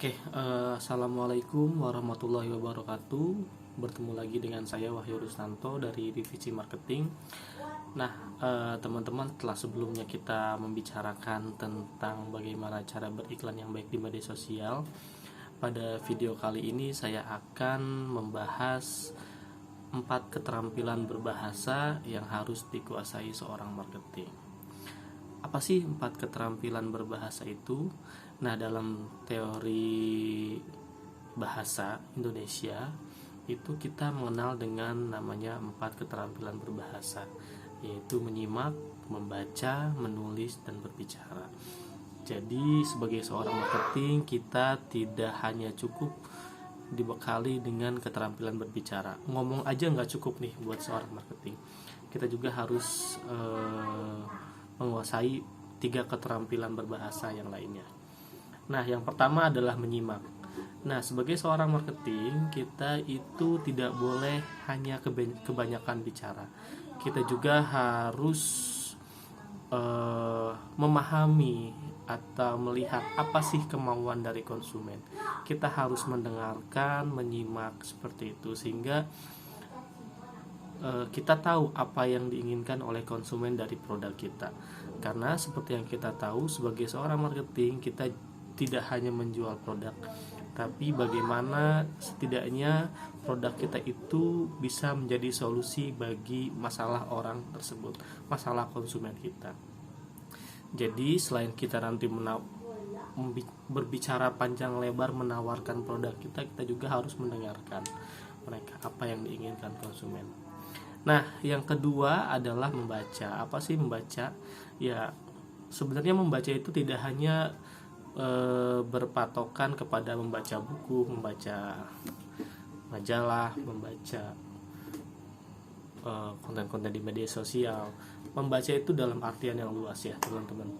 Assalamualaikum warahmatullahi wabarakatuh. Bertemu lagi dengan saya Wahyu Rustanto dari Divisi Marketing. Nah, teman-teman, setelah sebelumnya kita membicarakan tentang bagaimana cara beriklan yang baik di media sosial, pada video kali ini saya akan membahas 4 keterampilan berbahasa yang harus dikuasai seorang marketing. Apa sih 4 keterampilan berbahasa itu? Nah, dalam teori bahasa Indonesia itu kita mengenal dengan namanya 4 keterampilan berbahasa, yaitu menyimak, membaca, menulis, dan berbicara. Jadi sebagai seorang marketing, kita tidak hanya cukup dibekali dengan keterampilan berbicara. Ngomong aja nggak cukup nih buat seorang marketing. Kita juga harus menguasai 3 keterampilan berbahasa yang lainnya. Nah, yang pertama adalah menyimak. Nah, sebagai seorang marketing, kita itu tidak boleh hanya kebanyakan bicara. Kita juga harus memahami atau melihat apa sih kemauan dari konsumen. Kita harus mendengarkan, menyimak seperti itu, sehingga kita tahu apa yang diinginkan oleh konsumen dari produk kita. Karena seperti yang kita tahu, sebagai seorang marketing, kita tidak hanya menjual produk, tapi bagaimana setidaknya produk kita itu bisa menjadi solusi bagi masalah orang tersebut, masalah konsumen kita. Jadi selain kita nanti berbicara panjang lebar menawarkan produk kita, kita juga harus mendengarkan mereka, apa yang diinginkan konsumen. Nah, yang kedua adalah membaca. Apa sih membaca? Ya, sebenarnya membaca itu tidak hanya berpatokan kepada membaca buku, membaca majalah, membaca konten-konten di media sosial. Membaca itu dalam artian yang luas ya, teman-teman.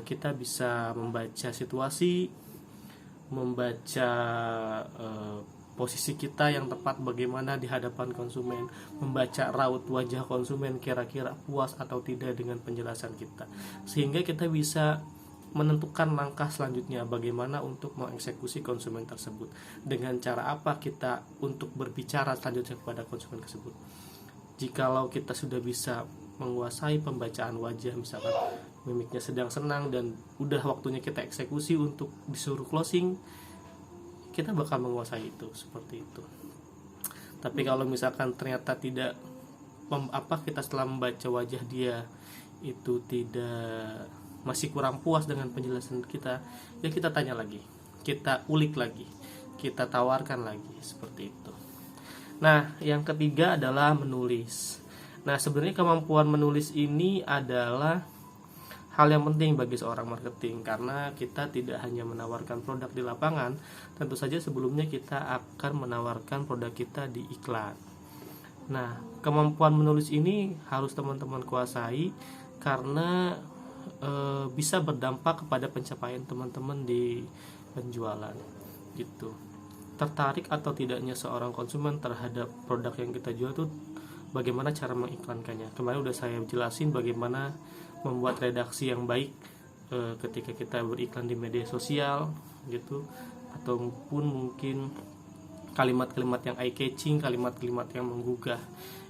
Kita bisa membaca situasi, membaca posisi kita yang tepat bagaimana di hadapan konsumen, membaca raut wajah konsumen kira-kira puas atau tidak dengan penjelasan kita, sehingga kita bisa menentukan langkah selanjutnya bagaimana untuk mengeksekusi konsumen tersebut, dengan cara apa kita untuk berbicara selanjutnya kepada konsumen tersebut. Jikalau kita sudah bisa menguasai pembacaan wajah, misalkan mimiknya sedang senang dan udah waktunya kita eksekusi untuk disuruh closing, kita bakal menguasai itu, seperti itu. Tapi kalau misalkan ternyata tidak kita setelah membaca wajah dia itu tidak, masih kurang puas dengan penjelasan kita, ya kita tanya lagi, kita ulik lagi, kita tawarkan lagi, seperti itu. Nah, yang ketiga adalah menulis. Nah, sebenarnya kemampuan menulis ini adalah hal yang penting bagi seorang marketing, karena kita tidak hanya menawarkan produk di lapangan, tentu saja sebelumnya kita akan menawarkan produk kita di iklan. Nah, kemampuan menulis ini harus teman-teman kuasai, karena bisa berdampak kepada pencapaian teman-teman di penjualan gitu. Tertarik atau tidaknya seorang konsumen terhadap produk yang kita jual itu bagaimana cara mengiklankannya. Kemarin udah saya jelasin bagaimana membuat redaksi yang baik ketika kita beriklan di media sosial gitu, ataupun mungkin kalimat-kalimat yang eye catching, kalimat-kalimat yang menggugah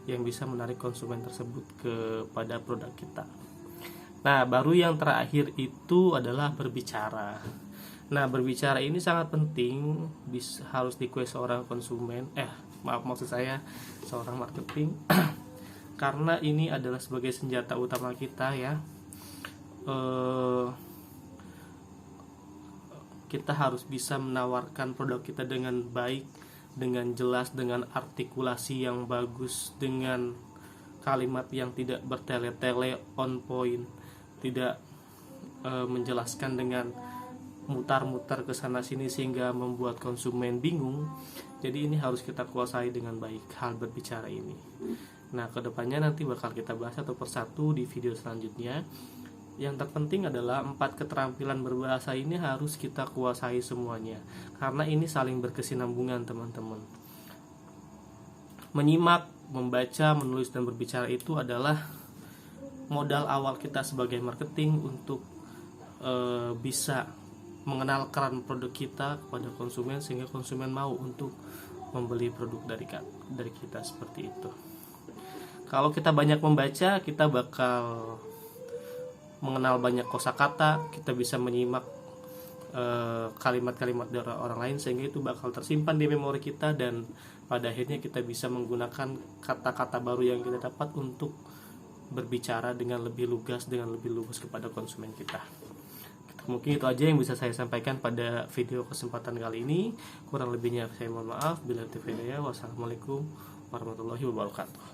yang bisa menarik konsumen tersebut kepada produk kita. Nah, baru yang terakhir itu adalah berbicara. Nah, berbicara ini sangat penting, harus dikuasai seorang konsumen, maksud saya seorang marketing, karena ini adalah sebagai senjata utama kita ya. Kita harus bisa menawarkan produk kita dengan baik, dengan jelas, dengan artikulasi yang bagus, dengan kalimat yang tidak bertele-tele, on point, tidak menjelaskan dengan mutar-mutar ke sana sini sehingga membuat konsumen bingung. Jadi ini harus kita kuasai dengan baik, hal berbicara ini. Nah, kedepannya nanti bakal kita bahas satu persatu di video selanjutnya. Yang terpenting adalah 4 keterampilan berbahasa ini harus kita kuasai semuanya, karena ini saling berkesinambungan, teman-teman. Menyimak, membaca, menulis, dan berbicara itu adalah modal awal kita sebagai marketing untuk bisa mengenalkan produk kita kepada konsumen sehingga konsumen mau untuk membeli produk dari kita, seperti itu. Kalau kita banyak membaca, kita bakal mengenal banyak kosakata, kita bisa menyimak kalimat-kalimat dari orang lain sehingga itu bakal tersimpan di memori kita, dan pada akhirnya kita bisa menggunakan kata-kata baru yang kita dapat untuk berbicara dengan lebih lugas kepada konsumen kita. Mungkin itu aja yang bisa saya sampaikan pada video kesempatan kali ini. Kurang lebihnya saya mohon maaf. Bila hidayah. Wassalamualaikum warahmatullahi wabarakatuh.